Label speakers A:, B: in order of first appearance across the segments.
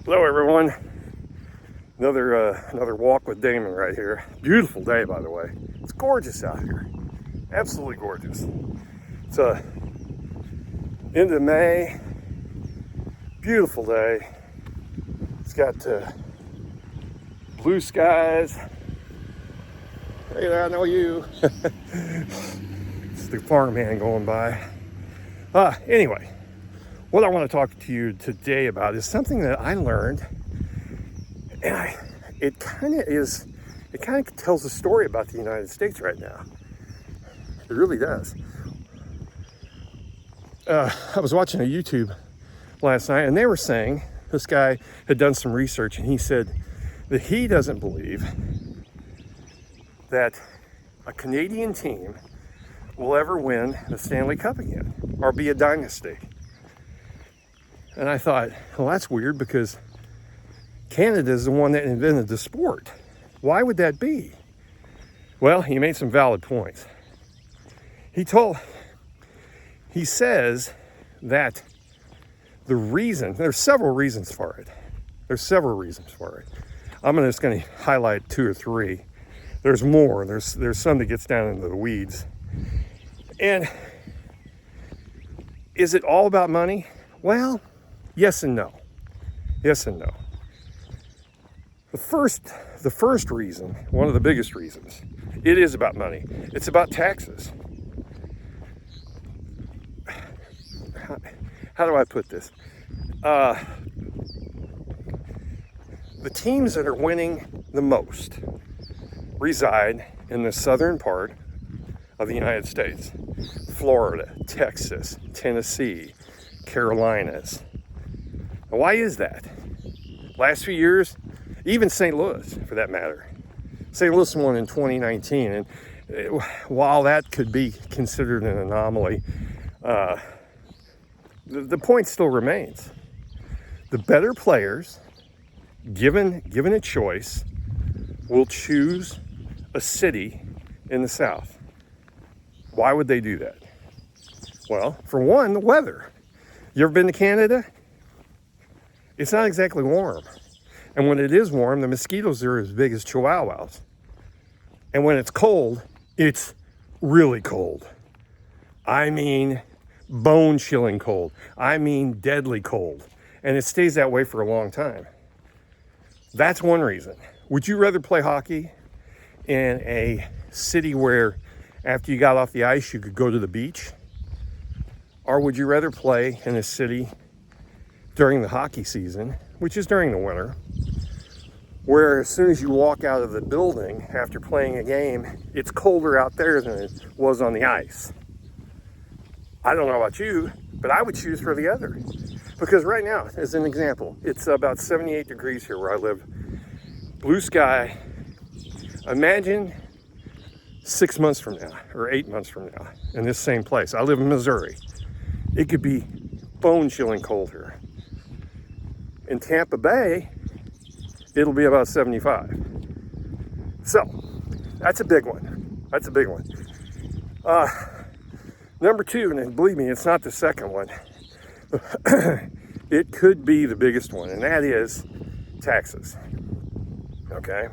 A: Hello everyone. Another walk with Damon right here. Beautiful day, by the way. It's gorgeous out here. Absolutely gorgeous. It's end of May. Beautiful day. It's got blue skies. Hey there, I know you. It's the farmhand going by. Anyway, what I want to talk to you today about is something that I learned, and it kind of tells a story about the United States right now. It really does. I was watching a YouTube last night, and they were saying, this guy had done some research, and he said that he doesn't believe that a Canadian team will ever win the Stanley Cup again or be a dynasty. And I thought, well, that's weird because Canada is the one that invented the sport. Why would that be? Well, he made some valid points. He says that there's several reasons for it. I'm just going to highlight two or three. There's more. There's some that gets down into the weeds. And is it all about money? Well, yes and no. The first reason, one of the biggest reasons, it is about money. It's about taxes. How do I put this? The teams that are winning the most reside in the southern part of the United States. Florida, Texas, Tennessee, Carolinas. Now, why is that? Last few years, even St. Louis, for that matter. St. Louis won in 2019, and while that could be considered an anomaly, the point still remains. The better players, given a choice, will choose a city in the South. Why would they do that? Well, for one, the weather. You ever been to Canada? It's not exactly warm. And when it is warm, the mosquitoes are as big as chihuahuas. And when it's cold, it's really cold. I mean, bone-chilling cold. I mean, deadly cold. And it stays that way for a long time. That's one reason. Would you rather play hockey in a city where after you got off the ice, you could go to the beach? Or would you rather play in a city during the hockey season, which is during the winter, where as soon as you walk out of the building after playing a game, it's colder out there than it was on the ice? I don't know about you, but I would choose for the other. Because right now, as an example, it's about 78 degrees here where I live. Blue sky. Imagine 6 months from now or 8 months from now in this same place. I live in Missouri. It could be bone-chilling cold here. In Tampa Bay, it'll be about 75. So, that's a big one. Number two, and believe me, it's not the second one. It could be the biggest one, and that is taxes. Okay?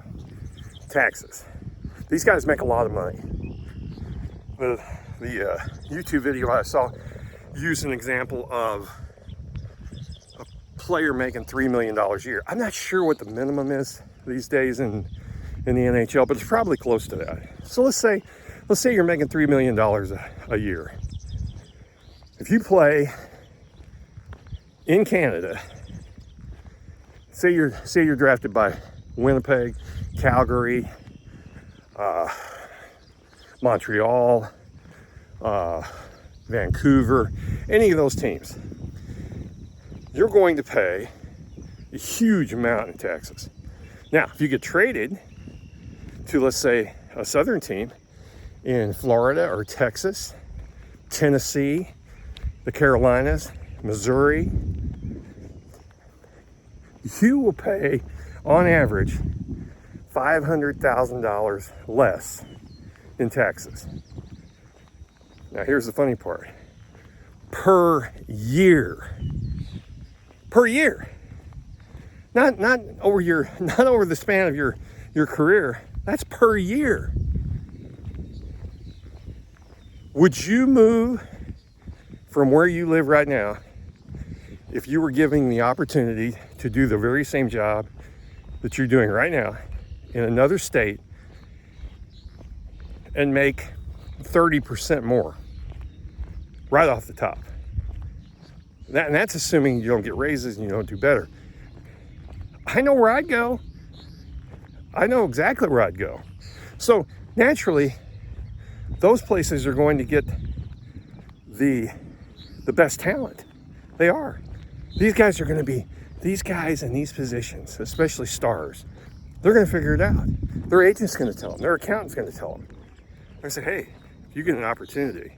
A: Taxes. These guys make a lot of money. The YouTube video I saw used an example of a player making $3 million a year. I'm not sure what the minimum is these days in the NHL, but it's probably close to that. So let's say you're making $3 million a year. If you play in Canada, say you're drafted by Winnipeg, Calgary, Montreal, Vancouver, any of those teams, you're going to pay a huge amount in taxes. Now, if you get traded to, let's say, a southern team in Florida or Texas, Tennessee, the Carolinas, Missouri, you will pay, on average, $500,000 less in taxes. Now, here's the funny part. Per year. Not over not over the span of your career. That's per year. Would you move from where you live right now if you were given the opportunity to do the very same job that you're doing right now in another state and make 30% more right off the top? And that's assuming you don't get raises and you don't do better. I know where I'd go. I know exactly where I'd go. So naturally, those places are going to get the best talent. They are. These guys are going to be, these guys in these positions, especially stars, they're going to figure it out. Their agent's going to tell them. Their accountant's going to tell them. They say, hey, if you get an opportunity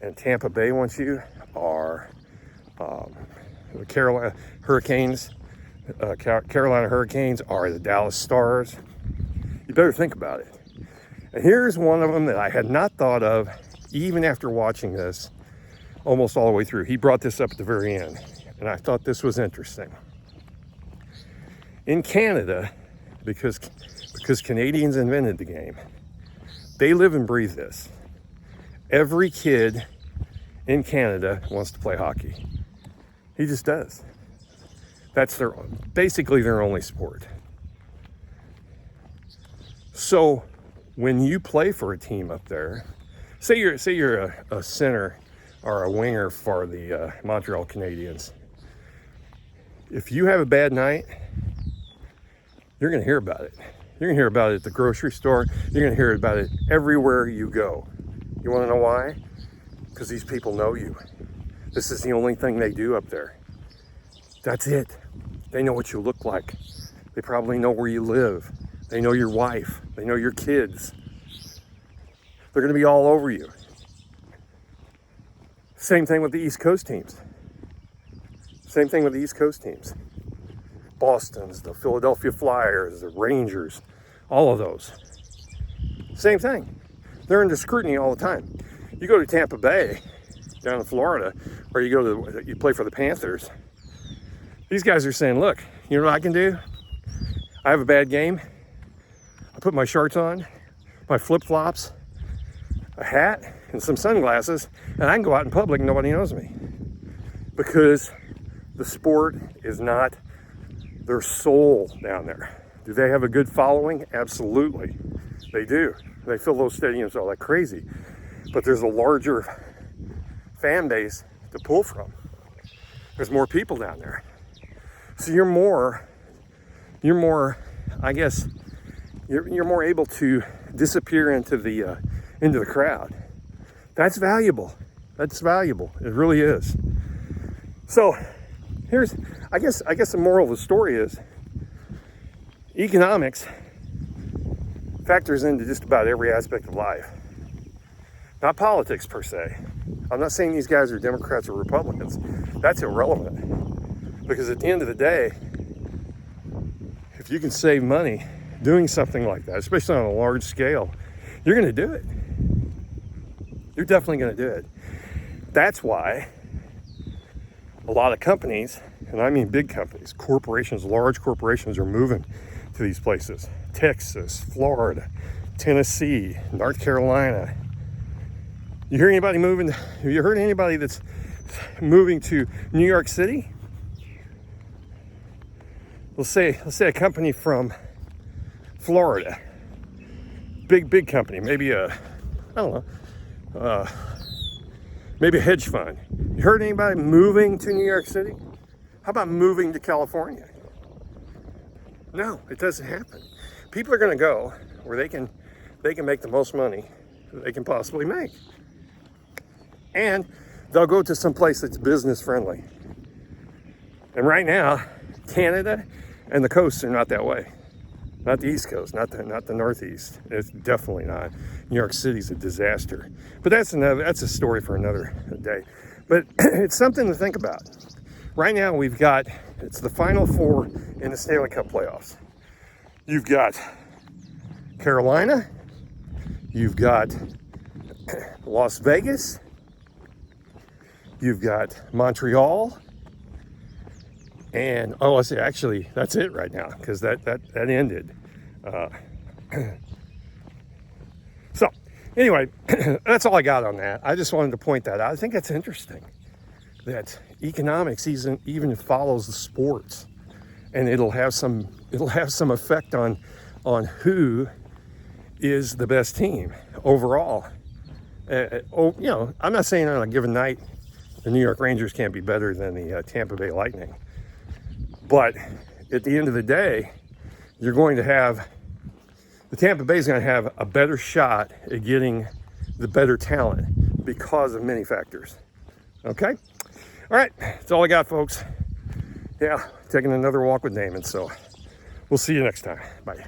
A: and Tampa Bay wants you, or the Carolina Hurricanes, or the Dallas Stars, you better think about it. And here's one of them that I had not thought of even after watching this almost all the way through. He brought this up at the very end, and I thought this was interesting. In Canada, because Canadians invented the game, they live and breathe this. Every kid in Canada wants to play hockey. He just does. That's basically their only sport. So when you play for a team up there, say you're a center or a winger for the Montreal Canadiens, if you have a bad night, you're going to hear about it. You're going to hear about it at the grocery store. You're going to hear about it everywhere you go. You want to know why? Because these people know you. This is the only thing they do up there. That's it. They know what you look like. They probably know where you live. They know your wife. They know your kids. They're going to be all over you. Same thing with the East Coast teams. Boston's, the Philadelphia Flyers, the Rangers, all of those. Same thing. They're under scrutiny all the time. You go to Tampa Bay, down in Florida, or you play for the Panthers. These guys are saying, look, you know what I can do? I have a bad game. I put my shorts on, my flip-flops, a hat, and some sunglasses, and I can go out in public and nobody knows me. Because the sport is not their soul down there. Do they have a good following? Absolutely. They do. They fill those stadiums all like crazy. But there's a larger fan base to pull from. There's more people down there. So you're more, I guess, you're more able to disappear into the crowd. That's valuable. That's valuable. It really is. So here's, I guess the moral of the story is economics factors into just about every aspect of life. Not politics per se. I'm not saying these guys are Democrats or Republicans. That's irrelevant. Because at the end of the day, if you can save money doing something like that, especially on a large scale, you're going to do it. You're definitely going to do it. That's why a lot of companies, and I mean big companies, corporations, large corporations are moving to these places. Texas, Florida, Tennessee, North Carolina. You hear anybody moving? Have you heard anybody that's moving to New York City? Let's say a company from Florida, big company, maybe maybe a hedge fund. You heard anybody moving to New York City? How about moving to California? No, it doesn't happen. People are going to go where they can make the most money that they can possibly make. And they'll go to some place that's business friendly. And right now, Canada and the coasts are not that way. Not the East Coast, not the Northeast. It's definitely not. New York City's a disaster. But that's a story for another day. But it's something to think about. Right now it's the Final Four in the Stanley Cup playoffs. You've got Carolina, you've got Las Vegas, you've got Montreal, And oh, let's see, actually, that's it right now because that ended. So anyway, that's all I got on that. I just wanted to point that out. I think that's interesting that economics even follows the sports, and it'll have some effect on who is the best team overall. I'm not saying on a given night the New York Rangers can't be better than the Tampa Bay Lightning, but at the end of the day, you're going to have the Tampa Bay is going to have a better shot at getting the better talent because of many factors. Okay, all right, that's all I got, folks. Yeah, taking another walk with Damon. So we'll see you next time. Bye.